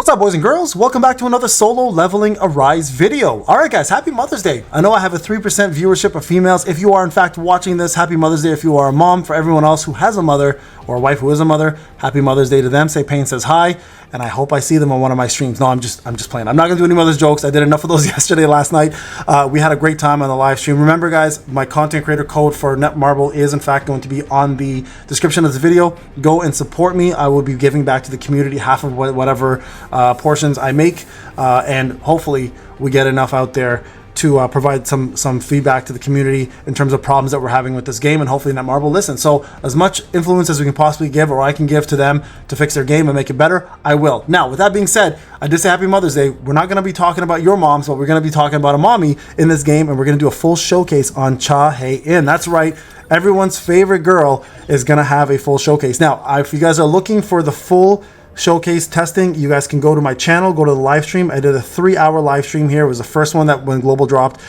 What's up, boys and girls? Welcome back to another Solo Leveling Arise video. Alright guys, happy Mother's Day. I know I have a 3% viewership of females. If you are in fact watching this, happy Mother's Day. If you are a mom, for everyone else who has a mother or a wife who is a mother, happy Mother's Day to them. Say Payne says hi, and I hope I see them on one of my streams. No, I'm just playing. I'm not gonna do any mother's jokes. I did enough of those yesterday, last night. We had a great time on the live stream. Remember guys, my content creator code for Netmarble is in fact going to be on the description of this video. Go and support me. I will be giving back to the community half of whatever portions I make, and hopefully we get enough out there to provide some feedback to the community in terms of problems that we're having with this game, and hopefully Netmarble listens. So as much influence as we can possibly give, or I can give to them to fix their game and make it better, I will. Now, with that being said, I did say happy Mother's Day. We're not going to be talking about your moms, but we're going to be talking about a mommy in this game, and we're going to do a full showcase on Cha Hae-in. That's right. Everyone's favorite girl is going to have a full showcase. Now, if you guys are looking for the full showcase testing, you guys can go to my channel, go to the live stream. I did a 3-hour live stream here. It was the first one that when Global dropped.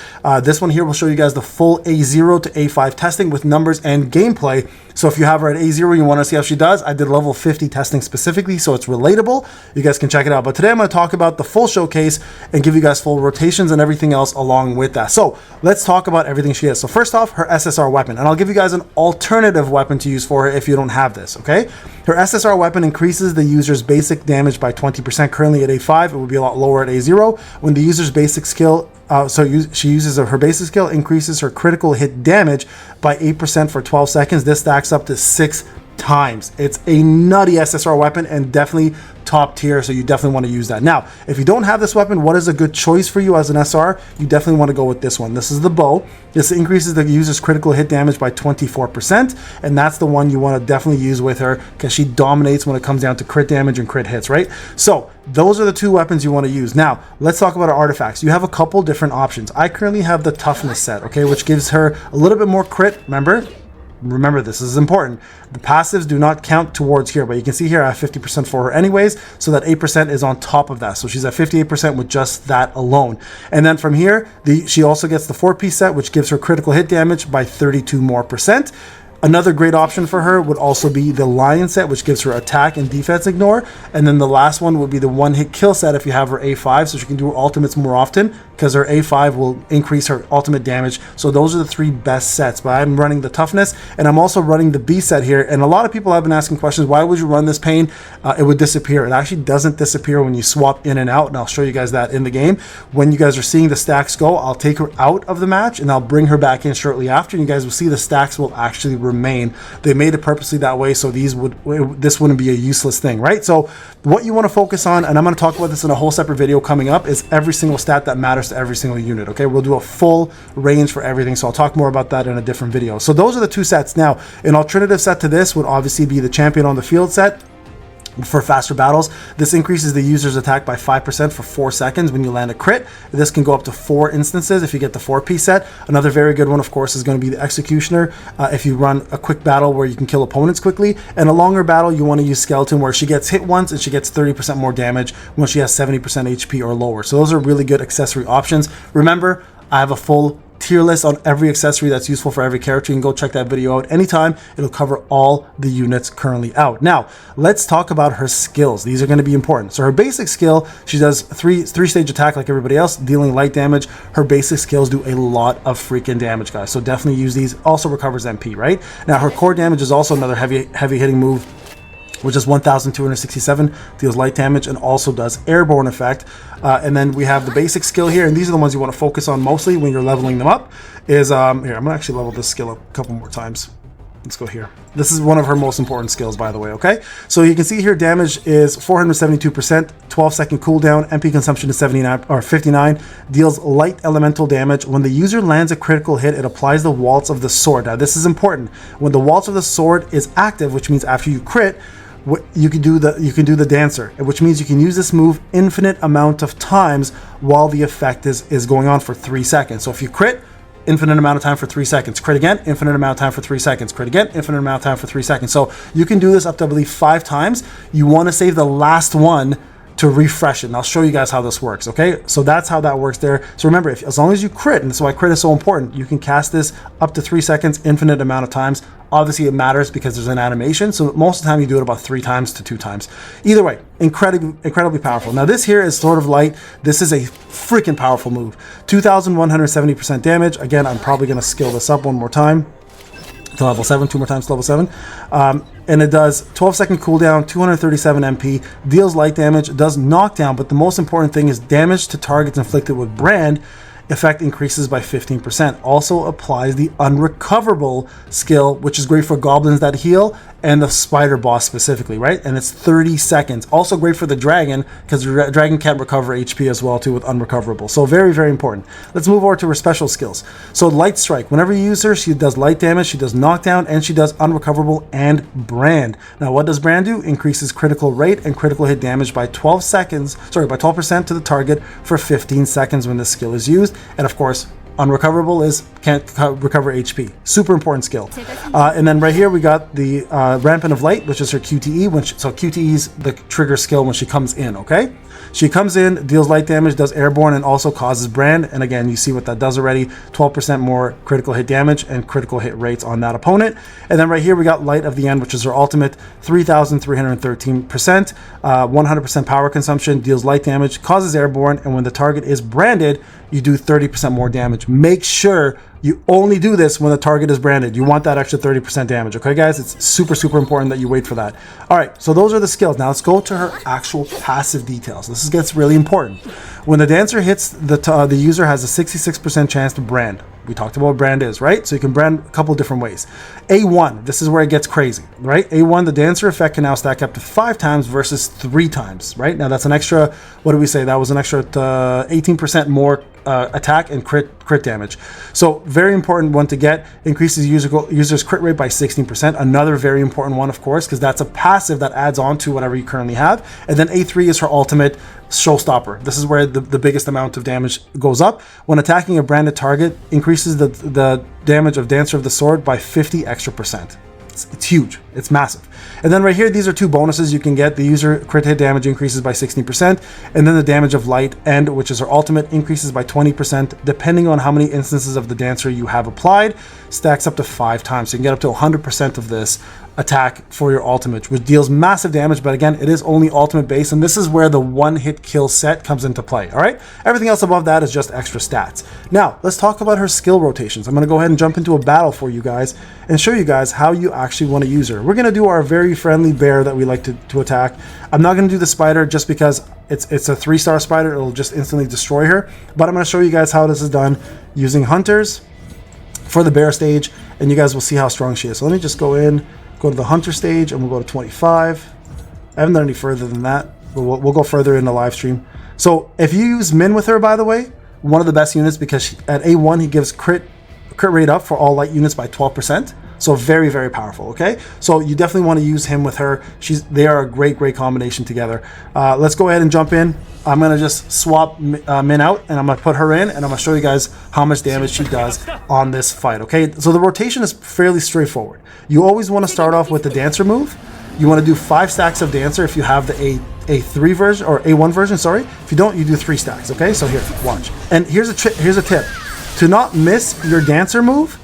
This one here will show you guys the full A0 to A5 testing with numbers and gameplay. So if you have her at A0 and you want to see how she does, I did level 50 testing specifically, so it's relatable. You guys can check it out. But today I'm going to talk about the full showcase and give you guys full rotations and everything else along with that. So let's talk about everything she has. So first off, her SSR weapon, and I'll give you guys an alternative weapon to use for her if you don't have this, okay? Her SSR weapon increases the user's basic damage by 20%. Currently at A5, it would be a lot lower at A0. When the user's basic skill, she uses her basic skill, increases her critical hit damage by 8% for 12 seconds. This stacks up to 6 times. It's a nutty SSR weapon and definitely top tier, so you definitely want to use that. Now, if you don't have this weapon, what is a good choice for you as an SR? You definitely want to go with this one. This is the bow. This increases the user's critical hit damage by 24%, and that's the one you want to definitely use with her because she dominates when it comes down to crit damage and crit hits, right? So those are the two weapons you want to use. Now, let's talk about our artifacts. You have a couple different options. I currently have the toughness set, okay, which gives her a little bit more crit. Remember, this is important. The passives do not count towards here, but you can see here I have 50% for her anyways, so that 8% is on top of that. So she's at 58% with just that alone. And then from here, she also gets the 4-piece set, which gives her critical hit damage by 32% more. Another great option for her would also be the Lion set, which gives her attack and defense ignore. And then the last one would be the one-hit kill set if you have her A5, so she can do her ultimates more often because her A5 will increase her ultimate damage. So those are the 3 best sets. But I'm running the toughness, and I'm also running the B set here. And a lot of people have been asking questions, why would you run this, Payne? It would disappear. It actually doesn't disappear when you swap in and out, and I'll show you guys that in the game. When you guys are seeing the stacks go, I'll take her out of the match, and I'll bring her back in shortly after, and you guys will see the stacks will actually remain. They made it purposely that way so this wouldn't be a useless thing, right? So what you want to focus on, and I'm going to talk about this in a whole separate video coming up, is every single stat that matters to every single unit, okay? We'll do a full range for everything, so I'll talk more about that in a different video. So those are the 2 sets. Now, an alternative set to this would obviously be the champion on the field set for faster battles. This increases the user's attack by 5% for 4 seconds when you land a crit. This can go up to 4 instances if you get the 4-piece set. Another very good one, of course, is going to be the Executioner if you run a quick battle where you can kill opponents quickly. And a longer battle, you want to use Skeleton, where she gets hit once and she gets 30% more damage when she has 70% HP or lower. So those are really good accessory options. Remember, I have a full tier list on every accessory that's useful for every character. You can go check that video out anytime. It'll cover all the units currently out. Now, let's talk about her skills. These are going to be important. So her basic skill, she does three-stage attack like everybody else, dealing light damage. Her basic skills do a lot of freaking damage, guys. So definitely use these. Also recovers MP, right? Now, her core damage is also another heavy hitting move, which is 1,267, deals light damage and also does airborne effect. And then we have the basic skill here, and these are the ones you want to focus on mostly when you're leveling them up, is, here, I'm going to actually level this skill up a couple more times. Let's go here. This is one of her most important skills, by the way, okay? So you can see here damage is 472%, 12-second cooldown, MP consumption is 59, deals light elemental damage. When the user lands a critical hit, it applies the Waltz of the Sword. Now, this is important. When the Waltz of the Sword is active, which means after you crit, you can do the Dancer, which means you can use this move infinite amount of times while the effect is going on for 3 seconds. So if you crit, infinite amount of time for 3 seconds. Crit again, infinite amount of time for 3 seconds. Crit again, infinite amount of time for 3 seconds. So you can do this up to, I believe, 5 times. You want to save the last one to refresh it, and I'll show you guys how this works, okay? So that's how that works there. So remember, as long as you crit, and that's why crit is so important, you can cast this up to 3 seconds, infinite amount of times. Obviously, it matters because there's an animation, so most of the time you do it about 3 times to 2 times. Either way, incredibly powerful. Now this here is Sword of Light. This is a freaking powerful move. 2,170% damage. Again, I'm probably going to skill this up one more time to level 7, 2 more times to level 7. And it does 12-second cooldown, 237 MP, deals light damage, does knockdown, but the most important thing is damage to targets inflicted with brand effect increases by 15%. Also applies the unrecoverable skill, which is great for goblins that heal and the spider boss specifically, right? And it's 30 seconds. Also great for the dragon, because the dragon can't recover HP as well too with unrecoverable. So very, very important. Let's move over to her special skills. So Light Strike, whenever you use her, she does light damage, she does knockdown, and she does unrecoverable and brand. Now what does brand do? Increases critical rate and critical hit damage by 12% to the target for 15 seconds when this skill is used. And of course, unrecoverable is can't recover HP. Super important skill. And then right here we got the Rampant of Light, which is her QTE. So QTE is the trigger skill when she comes in, okay? She comes in, deals light damage, does airborne, and also causes brand. And again, you see what that does already. 12% more critical hit damage and critical hit rates on that opponent. And then right here we got Light of the End, which is her ultimate. 3,313%, 100% power consumption, deals light damage, causes airborne, and when the target is branded, you do 30% more damage. Make sure you only do this when the target is branded. You want that extra 30% damage, okay guys? It's super, super important that you wait for that. All right, so those are the skills. Now let's go to her actual passive details. This gets really important. When the dancer hits, the user has a 66% chance to brand. We talked about what brand is, right? So you can brand a couple different ways. A1, this is where it gets crazy, right? A1, the dancer effect can now stack up to 5 times versus 3 times, right? Now that's an extra, what do we say? That was an extra 18% more attack and crit damage. So very important one to get. Increases user's crit rate by 16%. Another very important one, of course, because that's a passive that adds on to whatever you currently have. And then A3 is her ultimate, Showstopper. This is where the biggest amount of damage goes up. When attacking a branded target, increases the damage of Dancer of the Sword by 50 extra percent. It's huge. It's massive. And then right here, these are 2 bonuses you can get. The user crit hit damage increases by 16%, and then the damage of Light End, which is her ultimate, increases by 20%, depending on how many instances of the dancer you have applied. Stacks up to 5 times. So you can get up to 100% of this attack for your ultimate, which deals massive damage, but again, it is only ultimate base, and this is where the one-hit kill set comes into play, all right? Everything else above that is just extra stats. Now, let's talk about her skill rotations. I'm going to go ahead and jump into a battle for you guys and show you guys how you actually want to use her. We're going to do our very friendly bear that we like to attack. I'm not going to do the spider just because it's a 3-star spider. It'll just instantly destroy her, but I'm going to show you guys how this is done using hunters for the bear stage, and you guys will see how strong she is. So let me just go to the hunter stage, and we'll go to 25. I haven't done any further than that, but we'll go further in the live stream. So if you use Min with her, by the way, one of the best units, because at A1 he gives crit rate up for all light units by 12%. So very, very powerful, okay? So you definitely want to use him with her. They are a great combination together. Let's go ahead and jump in. I'm going to just swap Min out, and I'm going to put her in, and I'm going to show you guys how much damage she does on this fight, okay? So the rotation is fairly straightforward. You always want to start off with the dancer move. You want to do 5 stacks of dancer if you have the A3 version, or A1 version, sorry. If you don't, you do 3 stacks, okay? So here, watch. And here's a tip. To not miss your dancer move,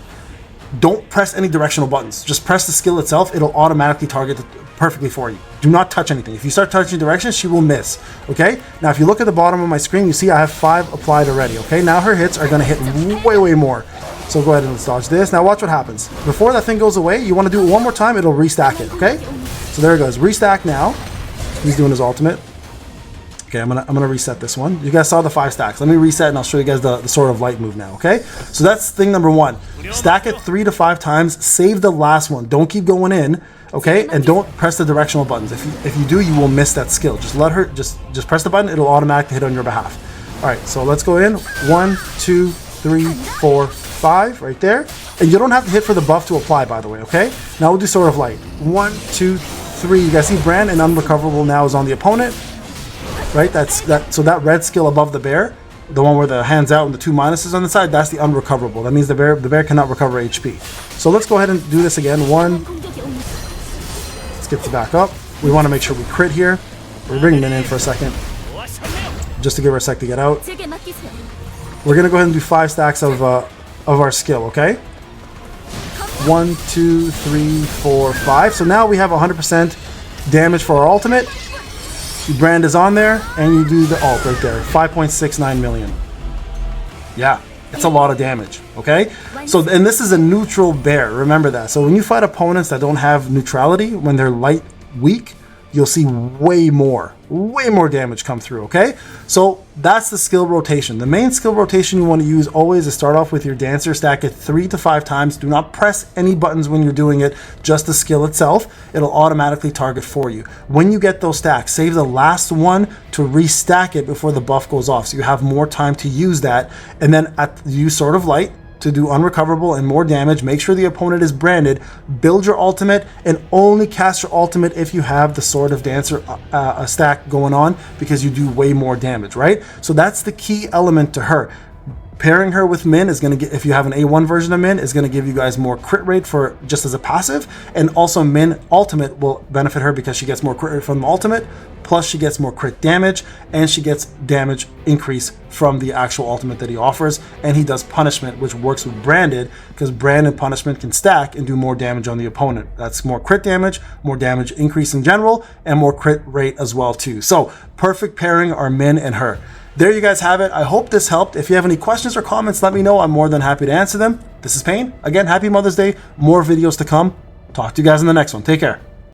don't press any directional buttons. Just press the skill itself. It'll automatically target it perfectly for you. Do not touch anything. If you start touching directions, she will miss, okay? Now, if you look at the bottom of my screen, you see I have 5 applied already, okay? Now her hits are going to hit way more. So go ahead and let's dodge this. Now watch what happens. Before that thing goes away, you want to do it one more time. It'll restack it, okay? So there it goes. Restack now. He's doing his ultimate. Okay, I'm gonna reset this one. You guys saw the 5 stacks. Let me reset and I'll show you guys the Sword of Light move now, okay? So that's thing number 1. Stack it 3 to 5 times. Save the last one. Don't keep going in, okay? And don't press the directional buttons. If you do, you will miss that skill. Just let her, just press the button. It'll automatically hit on your behalf. All right, so let's go in. 1, 2, 3, 4, 5, right there. And you don't have to hit for the buff to apply, by the way, okay? Now we'll do Sword of Light. 1, 2, 3. You guys see brand and unrecoverable now is on the opponent. Right, so that red skill above the bear, the one where the hands out and the 2 minuses on the side, that's the unrecoverable. That means the bear cannot recover HP. So let's go ahead and do this again. 1. Let's get to back up. We want to make sure we crit here. We're bringing it in for a second, just to give her a sec to get out. We're gonna go ahead and do 5 stacks of our skill, okay? 1, 2, 3, 4, 5. So now we have 100% damage for our ultimate. The brand is on there, and you do the ult right there. 5.69 million. Yeah, it's a lot of damage, okay? So, and this is a neutral bear, remember that. So when you fight opponents that don't have neutrality, when they're light weak, you'll see way more damage come through, okay? So that's the skill rotation. The main skill rotation you want to use always is start off with your dancer, stack it 3 to 5 times. Do not press any buttons when you're doing it, just the skill itself. It'll automatically target for you. When you get those stacks, save the last one to restack it before the buff goes off, so you have more time to use that. And then use Sword of Light to do unrecoverable and more damage. Make sure the opponent is branded, build your ultimate, and only cast your ultimate if you have the Sword of Dancer stack going on, because you do way more damage, right? So that's the key element to her. Pairing her with Min is going to get, if you have an A1 version of Min, is going to give you guys more crit rate for just as a passive, and also Min ultimate will benefit her because she gets more crit rate from the ultimate, plus she gets more crit damage, and she gets damage increase from the actual ultimate that he offers, and he does punishment, which works with branded, because brand and punishment can stack and do more damage on the opponent. That's more crit damage, more damage increase in general, and more crit rate as well too. So perfect pairing are Min and her. There you guys have it. I hope this helped. If you have any questions or comments, let me know. I'm more than happy to answer them. This is Payne. Again, happy Mother's Day. More videos to come. Talk to you guys in the next one. Take care.